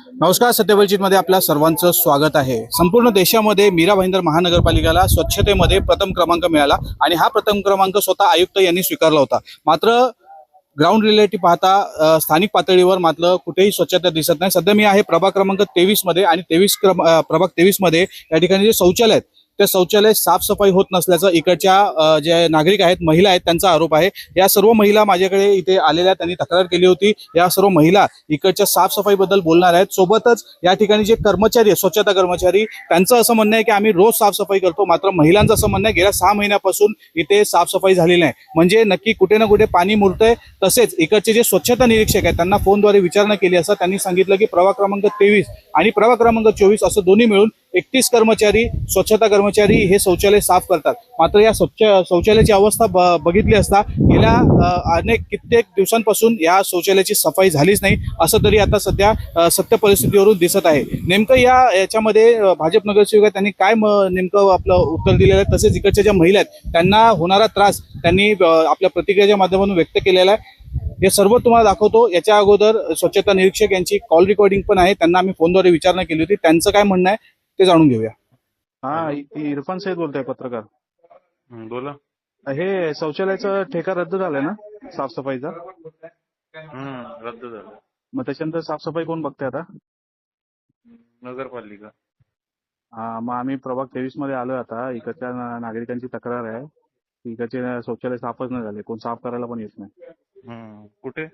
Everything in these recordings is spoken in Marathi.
नमस्कार, सत्यवंचित मध्ये आपल्या सर्वांचं स्वागत आहे। संपूर्ण देशामध्ये मीरा भाईंदर महानगरपालिकेला स्वच्छतेमध्ये प्रथम क्रमांक मिळाला आणि हा प्रथम क्रमांक स्वतः आयुक्त यांनी स्वीकारला होता। मात्र ग्राउंड रियालिटी पाहता स्थानिक पातळीवर मात्र कुठेही स्वच्छता दिसत नाही। सध्या मी आहे प्रभाग क्रमांक 23 मध्ये आणि प्रभाग 23 मध्ये या ठिकाणी जे शौचालय आहेत त्या शौचालय साफसफाई होत नसल्याचं इकडच्या जे नागरिक आहेत, महिला आहेत, त्यांचा आरोप आहे। या सर्व महिला माझ्याकडे इथे आलेल्या, त्यांनी तक्रार केली होती। या सर्व महिला इकडच्या साफसफाईबद्दल बोलणार आहेत। सोबतच या ठिकाणी जे कर्मचारी आहेत, स्वच्छता कर्मचारी, त्यांचं असं म्हणणं आहे की आम्ही रोज साफसफाई करतो, मात्र महिलांचं असं म्हणणं आहे गेल्या 6 महिन्यापासून इथे साफसफाई झालेली नाही। म्हणजे नक्की कुठे ना कुठे पाणी मुरतंय। तसेच इकडचे जे स्वच्छता निरीक्षक आहेत त्यांना फोनद्वारे विचारणा केली असता त्यांनी सांगितलं की प्रभाग क्रमांक 23 आणि प्रभाग क्रमांक 24 असं दोन्ही मिळून 31 कर्मचारी, स्वच्छता कर्मचारी हे शौचालय साफ करतात। मात्र या शौचालयाची अवस्था बघितली असता गेल्या कित्येक दिवसांपासून या शौचालयाची सफाई झालीच नाही, असं तरी आता सध्या सत्य परिस्थितीवरून दिसत आहे। नेमकं याच्यामध्ये भाजप नगरसेवक त्यांनी काय नेमकं आपलं उत्तर दिलेलं आहे, तसेच इकडच्या ज्या महिला आहेत त्यांना होणारा त्रास त्यांनी आपल्या प्रतिक्रियेच्या माध्यमातून व्यक्त केलेला आहे। हे सर्व तुम्हाला दाखवतो। याच्या अगोदर स्वच्छता निरीक्षक यांची कॉल रेकॉर्डिंग पण आहे, त्यांना आम्ही फोनद्वारे विचारणा केली होती, त्यांचं काय म्हणणं आहे ते जाणून घेऊया। हा, इरफान सैद बोलतोय, पत्रकार। बोला। हे शौचालयाचा ठेका रद्द झालाय ना, साफसफाईचा? रद्द झालं। मग त्याच्यानंतर साफसफाई कोण बघते आता? नगरपालिका। हा, मग आम्ही प्रभाग 23 मध्ये आलोय आता। इकडच्या नागरिकांची तक्रार आहे, इकडचे शौचालय साफच नाही झाले, कोण साफ करायला पण येत नाही। कुठे?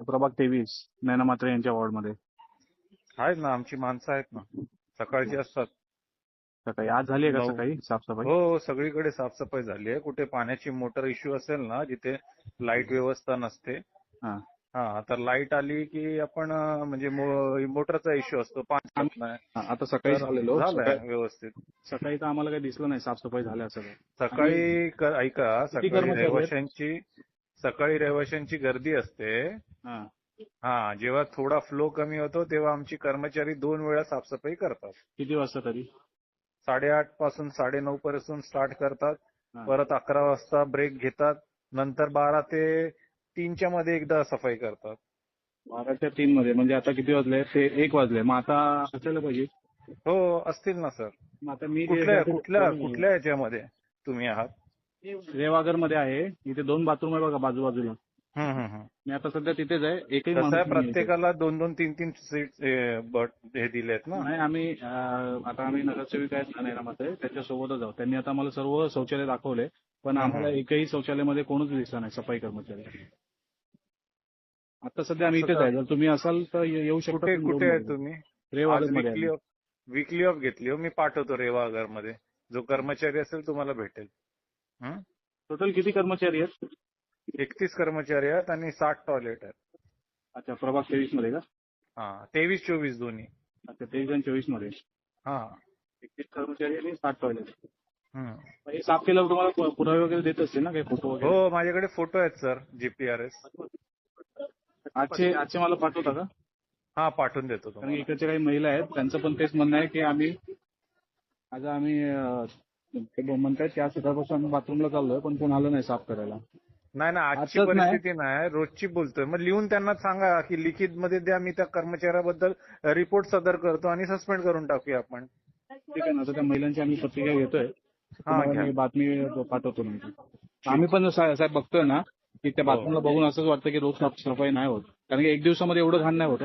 प्रभाग 23 नैना मात्रे यांच्या वॉर्ड मध्ये आहेत ना, आमची माणसं आहेत ना, सकाळची असतात। सकाळी आज झाली आहे का सकाळी साफसफाई? हो, सगळीकडे साफसफाई झाली आहे। कुठे पाण्याची मोटर इश्यू असेल ना, जिथे लाईट व्यवस्था नसते, तर लाईट आली की आपण म्हणजे मोटरचा इश्यू असतो, पाणी येत नाही। आता सकाळी झालेलो झालंय व्यवस्थित। सकाळी तर आम्हाला काही दिसलं नाही साफसफाई झाल्या सगळं। सकाळी ऐका, सकाळी रहिवाशांची गर्दी असते। जेव्हा थोडा फ्लो कमी होतो तेव्हा आमची कर्मचारी 2 वेळा साफसफाई करतात। किती वाजता तरी? 8:30 पासून 9:30 पासून स्टार्ट करतात, परत 11 वाजता ब्रेक घेतात, नंतर 12 ते 3च्या मध्ये एकदा सफाई करतात। 12 ते 3 मध्ये म्हणजे आता किती वाजले? ते 1 वाजले। मग आता असायला पाहिजे। हो, असतील ना सर। आता मी कुठल्या याच्यामध्ये तुम्ही आहात? रेवागर मध्ये आहे, इथे 2 बाथरूम आहे बघा बाजूबाजूला। मी आता सध्या तिथेच आहे। एकही प्रत्येकाला 2-2, 3-3 सीट हे दिलेत ना? नाही, आम्ही नगरसेविक आहेत नैनामध्ये, त्याच्यासोबतच आहोत। त्यांनी आता मला सर्व शौचालय दाखवले, पण आम्हाला एकही शौचालयामध्ये कोणच दिसला नाही सफाई कर्मचारी। आता सध्या आम्ही इथेच आहे, जर तुम्ही असाल तर येऊ शकता। कुठे आहे तुम्ही? रेवागर मध्ये। वीकली ऑफ घेतली हो, मी पाठवतो रेवागर मध्ये, जो कर्मचारी असेल तुम्हाला भेटेल। टोटल किती कर्मचारी आहेत? 31 कर्मचारी आहेत आणि 60 टॉयलेट आहेत। अच्छा, प्रभाग 23 मध्ये का? 23-24 दोन्ही। अच्छा, 23 आणि 24 मध्ये। 31 कर्मचारी आणि 60 टॉयलेट। हे साफ केल्यावर तुम्हाला पुरावे वगैरे देत असते ना, काही फोटो वगैरे? हो, माझ्याकडे फोटो आहेत सर, GPRS। आजचे मला पाठवता का? पाठवून देतो तुम्हाला। इकडचे काही महिला आहेत, त्यांचं पण तेच म्हणणं आहे की आम्ही म्हणतायत की आज सकाळपासून आम्ही बाथरूमला चाललोय पण कोण आलं नाही साफ करायला। नाही, आजची परिस्थिती नाही, रोजची बोलतोय। मग लिहून त्यांना सांगा की लिखित मध्ये द्या, मी त्या कर्मचाऱ्याबद्दल रिपोर्ट सदर करतो आणि सस्पेंड करून टाकूया आपण। ठीक आहे ना, तर त्या महिलांची आम्ही प्रतिक्रिया घेतोय, बातमी पाठवतो नंतर। आम्ही पण साहेब बघतोय ना की त्या बाथरूमला बघून असंच वाटतं की रोज साफसफाई नाही होत, कारण की एक दिवसामध्ये एवढं घाण नाही होत।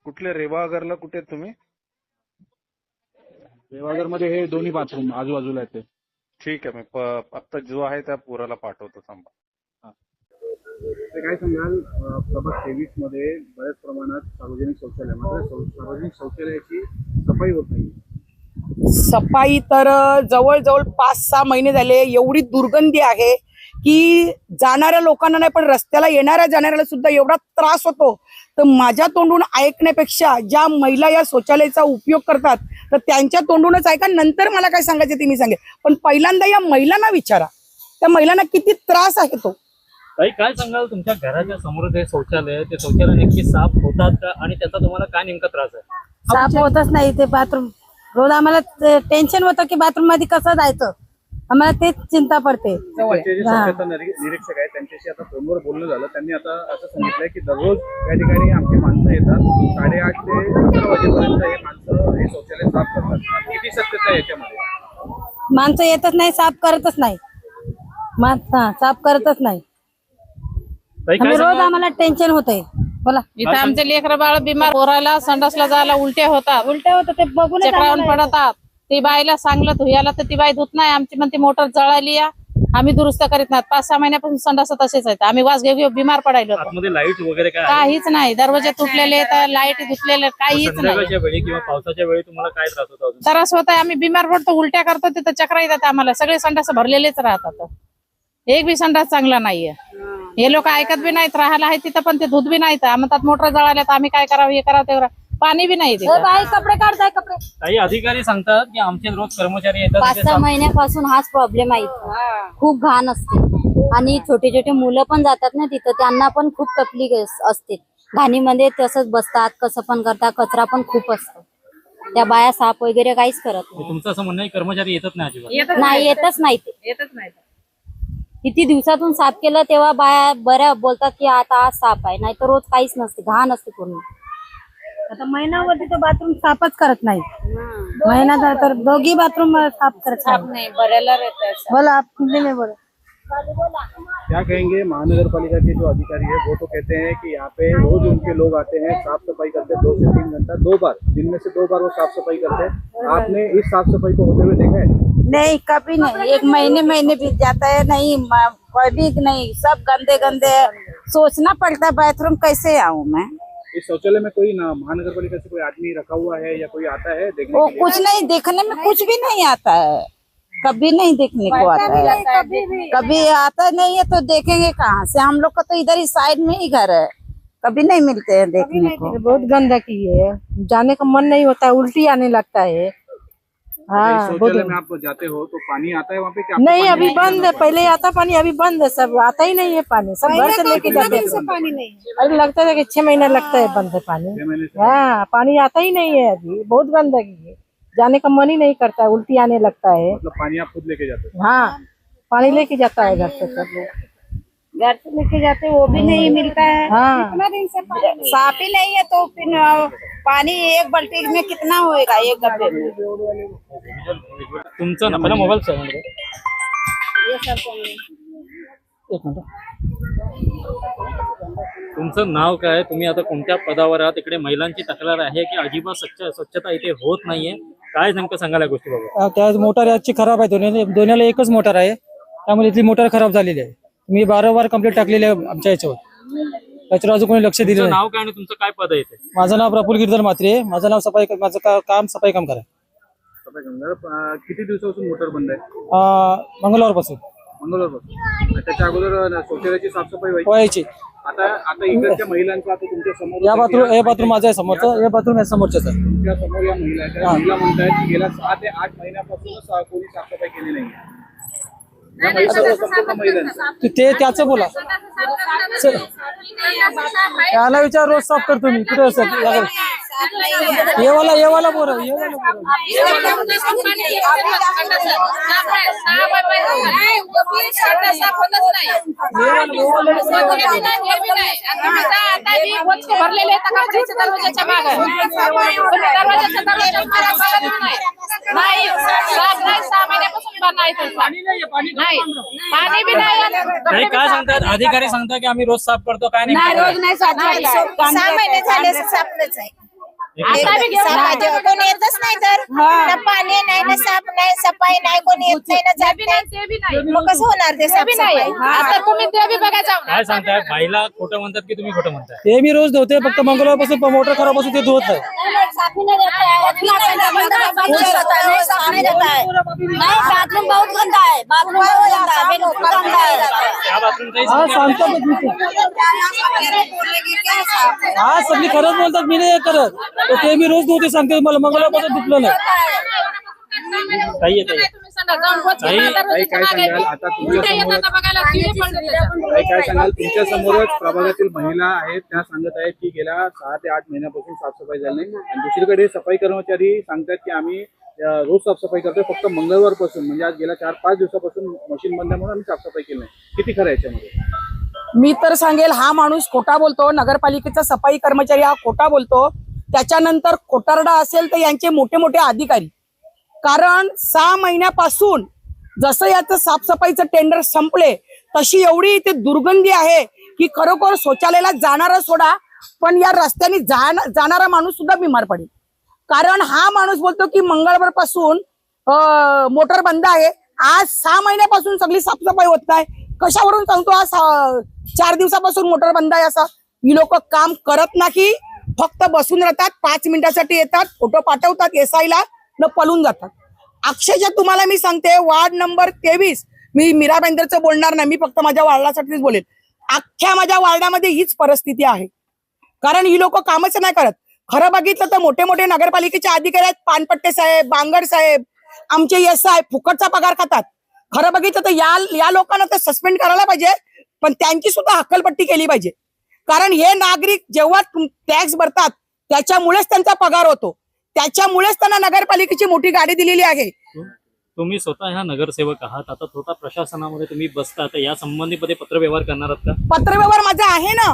कुठल्या रेवागरला कुठे तुम्ही? रेवागर मध्ये हे दोन्ही बाथरूम आजूबाजूला आहेत ते। ठीक आहे, मी आता जो आहे त्या पोराला पाठवतो, थांबा। काय सांगाल, प्रभाग 23 मध्ये बऱ्याच प्रमाणात सार्वजनिक शौचालय, मात्र सार्वजनिक शौचालयाची सफाई होत नाही। सफाई तर जवळजवळ 5-6 महिने झाले, एवढी दुर्गंधी आहे की जाणाऱ्या लोकांना नाही पण रस्त्याला येणाऱ्या जाणाऱ्याला सुद्धा एवढा त्रास होतो। तर माझ्या तोंडून ऐकण्यापेक्षा ज्या महिला या शौचालयाचा उपयोग करतात तर त्यांच्या तोंडूनच ऐका, नंतर मला काय सांगायचं ते मी सांगेन, पण पहिल्यांदा या महिलांना विचारा, त्या महिलांना किती त्रास आहे तो। काय सांगाल, तुमच्या घराच्या समोर जे शौचालय ते शौचालय नक्की साफ होतात का आणि त्याचा तुम्हाला काय नेमका त्रास आहे? साफ होतच नाही ते बाथरूम। रोज आम्हाला टेन्शन होतं की बाथरूम मध्ये कसं जायचं, आम्हाला तेच चिंता पडते। स्वच्छता निरीक्षक आहे, त्यांच्याशी आता फोनवर बोलणं झालं, त्यांनी आता असं सांगितलंय की दररोज या ठिकाणी आमची माणसं येतात काय याच्यामध्ये? माणसं येतच नाही, साफ करतच नाही. साफ करतच नाही. ताई, काय आणि रोज सांगाल? आम्हाला टेन्शन होतंय. बोला. इथं आमचे लेकर बाळ बिमार पोरायला संडासला जायला उलट्या होतात, उलट्या होतं ते बघून चक्रावून पडतात. ती बाईला सांगलं धुयाला तर ती बाई धुत नाही. आमची म्हणते मोटर जळाली या, आम्ही दुरुस्त करीत नाहीत. 5-6 महिन्यापासून संडास तसेच आहेत. आम्ही वास घेऊ बिमार पडायलो होतो. आतमध्ये लाईट वगैरे काय आहे? काहीच नाही, दरवाजे तुटलेले तर लाईट धुतलेले काहीच नाही. संध्याकाळच्या वेळी किंवा पावसाच्या वेळी तुम्हाला काय त्रास होतो अजून? त्रास होत आहे. आम्ही बिमार पडतो, उलट्या करतो, तिथं चक्र येतात आम्हाला. सगळे संडास भरलेलेच राहतात. एक बी संडास चांगला नाहीये. हे लोक ऐकत बी नाहीत. राहायला आहे तिथं पण ते धुत बी नाहीत. म्हणतात मोटर जळाल्यात, आम्ही काय करावं, हे करावं ते करावं. पाणी बी नाही तिथं. बाई कपडे काढताय कपडे. काही अधिकारी सांगतात की आमचे रोज कर्मचारी येतात तिथे 5-6 महिन्यापासून हाच प्रॉब्लेम आहे इथं. खूप घाण असते आणि छोटे छोटे मुलं पण जातात ना तिथं, त्यांना पण खूप तकलीफ असते. घाणीमध्ये तसंच बसतात, कसं पण करतात, कचरा पण खूप असतो. त्या बाया साफ वगैरे काहीच करत नाही. तुमचं असं म्हणणं आहे कर्मचारी येतच नाही अजिबात? नाही, येतच नाही ते. येतच नाही. किती दिवसातून साफ केलं तेव्हा बाया बऱ्या बोलतात की आता आज साफ आहे, नाही तर रोज काहीच नसते, घाण असते पूर्ण. आता महिनाभर तो बाथरूम साफच करत नाही. महिना झाला तर दोघी बाथरूम साफ करत नाही, बऱ्याला रहता बोला आपने बोला. क्या कहेंगे? महानगर पालिका के जो अधिकारी है वो तो कहते हैं कि यहाँ पे रोज उनके लोग आते हैं, साफ सफाई करते हैं 2 से 3 घंटा, 2 बार, दिन में से 2 बार वो साफ सफाई करते हैं। आपने इस साफ सफाई को होते हुए देखा है? नहीं, कभी नहीं। 1 महीने बीत जाता है, नहीं कभी नहीं। सब गंदे गंदे, सोचना पड़ता है बाथरूम कैसे आऊँ मैं। इस शौचालय में कोई ना महानगर पालिका से कोई आदमी रखा हुआ है या कोई आता है देखने वो के लिए? कुछ नहीं, देखने में कुछ भी नहीं आता है, कभी नहीं देखने को आता है। कभी आता नहीं है तो देखेंगे कहाँ से? हम लोग का तो इधर ही साइड में ही घर है, कभी नहीं मिलते हैं देखने को। बहुत गंदगी है, जाने का मन नहीं होता है, उल्टी आने लगता है। इस शौचालय में आप जाते हो तो पानी आता है वहाँ पे? क्या आपको नहीं, पानी अभी बंद है। पहले आता पानी, अभी बंद है। सब आता ही नहीं है पानी, सब घर से लेके जाते हैं। पानी नहीं। अरे लगता है कि 6 महीना लगता है बंद है पानी। 6 महीने से? हाँ, पानी आता ही नहीं है अभी, बहुत गंदगी है, जाने का मन ही नहीं करता है, उल्टी आने लगता है। मतलब पानी आप खुद लेके जाते हो? हाँ, पानी लेके जाता है घर से सब लोग। घर से लेके जाते वो भी नहीं मिलता है। हाँ। कितना दिन से साफ ही नहीं है तो फिर पानी 1 बाल्टी में कितना होएगा 1 डब्बे में? तुमचं ना पहिला मोबाईल सांगा मला. एक मिनिट. तुमचं नाव काय? तुम्ही आता कोणत्या पदावर आहात? इकडे महिलांची तक्रार आहे की अजिबात स्वच्छता इथे होत नाहीये. काय नेमकं सांगायला गोष्टी बघा. त्या मोटार याची खराब आहे. दोन्हीला एकच मोटार आहे, त्यामुळे इथली मोटार खराब झालेली आहे. मी वारंवार कंप्लेंट टाकलेली आहे आमच्या याच्यावर, त्याच्यावर अजून कोणी लक्ष दिलं तुमचं नाही. नाव काय आणि तुमचं काय पद आहे इथे? माझं नाव प्रफुल्ल गिरधर म्हात्रे. माझं नाव माझं काम सफाई काम करा. सफाई कामगार. किती दिवसापासून मोटर बंद आहे? मंगळवारपासून मंगळवारपासून. त्याच्या अगोदर शौचालयाची साफसफाई व्हायची. आता इकडच्या महिलांचा आता तुमच्या समोर हे बाथरूम माझं आहे समोरचं, हे बाथरूम आहे समोरच्याच आहे. तुमच्या समोर या महिला आहेत. त्या महिला म्हणतात की गेल्या 6 ते 8 महिन्यापासूनच कोणी साफसफाई केली नाही. ते त्याचं बोला, त्याला विचार. रोज साफ करतो मी. कुठे असं येवाला बोला. भरलेले दरवाजाच्या मागे नाही, साफ नाही. 6 महिन्यापासून बंद आहे. नाही, पाणी बी नाही. ताई, काय सांगतात अधिकारी? सांगतात की आम्ही रोज साफ करतो. काय नाही, नाही रोज नाही साफ करत. 6 महिने झाले सापलंच आहे. आता बी घेऊन जातो. कोणी येतच नाही तर ना पाणी नाही, ना साफ नाही, सफाई नाही, कोणी येत नाही ना जात नाही. ते बी नाही. मग कसं होणार ते ते बी नाही. साफसफाई? आता तुम्ही ते बी बघा जाऊन. काय सांगताय? बाईला खोटं म्हणतात की तुम्ही खोटं म्हणताय? ते मी रोज धुते, फक्त मंगळवारपासून मोटर खराब असून ते धुवत नाही. बाथरूम बहुत गंदा है, बाथरूम बहुत गंदा है, बिल्कुल गंदा है। त्या बाथरूमचाही हा सांगतो मी ते. हा सगळी खरंच बोलतात, मी नाही करत. तर ते मी रोज धुते, सांगते मला मंगळवारपासून धुतलं नाही. ताई येते. तुम्ही सांगा जाऊन वरती ताई, दरवाजाच्या काय मागे. सांगाल? आता तुमच्या उलट्या येतात समोरच बघायला, TV पण देतात. काय सांगाल? तुमच्या समोरच प्रभागातील महिला आहेत, त्या सांगत आहेत की गेल्या 6 ते 8 महिन्यापासून साफसफाई झाली नाही. आणि दुसरीकडे सफाई कर्मचारी सांगतात की आम्ही रोज साफसफाई करतोय, फक्त मंगळवारपासून म्हणजे आज गेल्या 4-5 दिवसापासून मशीन बंद आहे म्हणून आम्ही साफसफाई केली नाही. किती खरं आहे याच्यामध्ये? मी तर सांगेल हा माणूस खोटा बोलतो. नगरपालिकेचा सफाई कर्मचारी हा खोटा बोलतो. त्याच्यानंतर कोटारडा असेल तर यांचे मोठे मोठे अधिकारी कारण 6 महिन्यापासून जसं याचं साफसफाईचं टेंडर संपले तशी एवढी इथे दुर्गंधी आहे की खरोखर शौचालयाला जाणारा सोडा, पण या रस्त्याने जाणारा माणूस सुद्धा बिमार पडेल. कारण हा माणूस बोलतो की मंगळवार पासून मोटर बंद आहे. आज 6 महिन्यापासून सगळी साफसफाई होत नाही. कशावरून सांगतो आज 4 दिवसापासून मोटर बंद आहे असं? ही लोक काम करत नाही, फक्त बसून राहतात, 5 मिनिटासाठी येतात, फोटो पाठवतात SI ला न पळून जातात. अक्षरशः तुम्हाला मी सांगते, वार्ड नंबर 23, मी मीरा भाईंदरचं बोलणार नाही, मी फक्त माझ्या वार्डासाठीच बोलेल. अख्ख्या माझ्या वार्डामध्ये हीच परिस्थिती आहे. कारण ही लोक कामच नाही करत. खरं बघितलं तर मोठे मोठे नगरपालिकेचे अधिकारी आहेत, पानपट्टे साहेब, बांगर साहेब, आमचे SI फुकटचा पगार खातात. खरं बघितलं तर या लोकांना तर सस्पेंड करायला पाहिजे, पण त्यांची सुद्धा हक्कलपट्टी केली पाहिजे. कारण हे नागरिक जेव्हा टॅक्स भरतात त्याच्यामुळेच त्यांचा पगार होतो, त्याच्यामुळेच त्यांना नगरपालिकेची मोठी गाडी दिलेली आहे. तुम्ही स्वतः ह्या नगरसेवक आहात, आता स्वतः प्रशासनामध्ये तुम्ही बसता, तर या संबंधीमध्ये पत्रव्यवहार करणार आहात का? पत्रव्यवहार माझा आहे ना,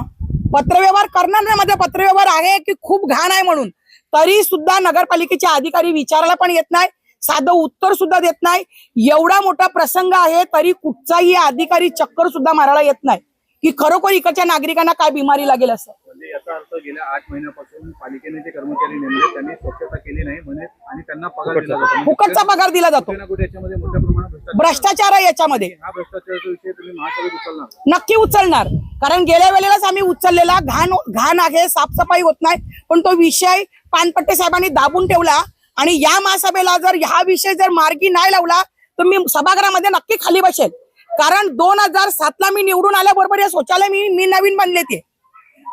पत्रव्यवहार करणार ना. माझा पत्रव्यवहार आहे की खूप घाण आहे म्हणून, तरी सुद्धा नगरपालिकेचे अधिकारी विचारायला पण येत नाही, साधं उत्तर सुद्धा देत नाही. एवढा मोठा प्रसंग आहे तरी कुठचाही अधिकारी चक्कर सुद्धा मारायला येत नाही की खरोखर इकडच्या नागरिकांना काय बिमारी लागेल असं. म्हणजे याचा अर्थ गेल्या 8 महिन्यापासून पालिकेने जे कर्मचारी नेमले त्यांनी स्वच्छता केली नाही म्हणजे, आणि त्यांना पगार दिला जातो. फुकटचा पगार दिला जातो. कुठे ना कुठे याच्यामध्ये मोठ्या प्रमाणात भ्रष्टाचार आहे याच्यामध्ये. हा भ्रष्टाचाराचा विषय तुम्ही महासभेत उचलणार? नक्की उचलणार, कारण गेल्या वेळेलाच आम्ही उचललेला. घाण आहे, साफसफाई होत नाही, पण तो विषय पानपट्टे साहेबांनी दाबून ठेवला. आणि या महासभेला जर हा विषय जर मार्गी नाही लावला तर मी सभागृहामध्ये नक्की खाली बसेल. कारण 2007ला मी निवडून आल्याबरोबर हे शौचालय मी नवीन बनले, ते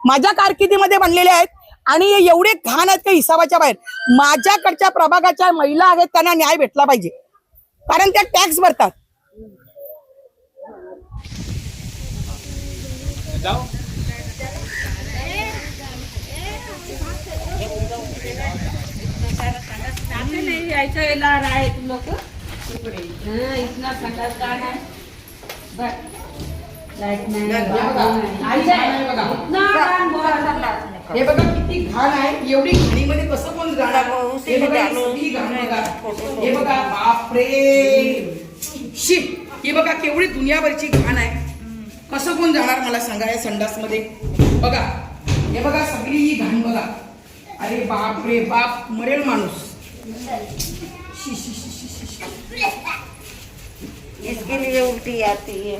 माझ्या कारकिर्दीमध्ये बनलेले आहेत. आणि हे एवढे घाण आहेत की हिसाबाच्या बाहेर. माझ्याकडच्या प्रभागाच्या महिला आहेत, त्यांना न्याय भेटला पाहिजे, कारण त्या टॅक्स भरतात. हे बघा किती घाण आहे, एवढी घाणीमध्ये कसं कोण जाणार? हे बघा सगळी घाण बघा, हे बघा, बापरे शी, हे बघा केवढी दुनियाभरची घाण आहे. कसं कोण जाणार मला सांगा या संडास मध्ये? बघा, हे बघा सगळी ही घाण बघा. अरे बाप रे बाप, मरेल माणूस. इसके लिए उल्टी आती है.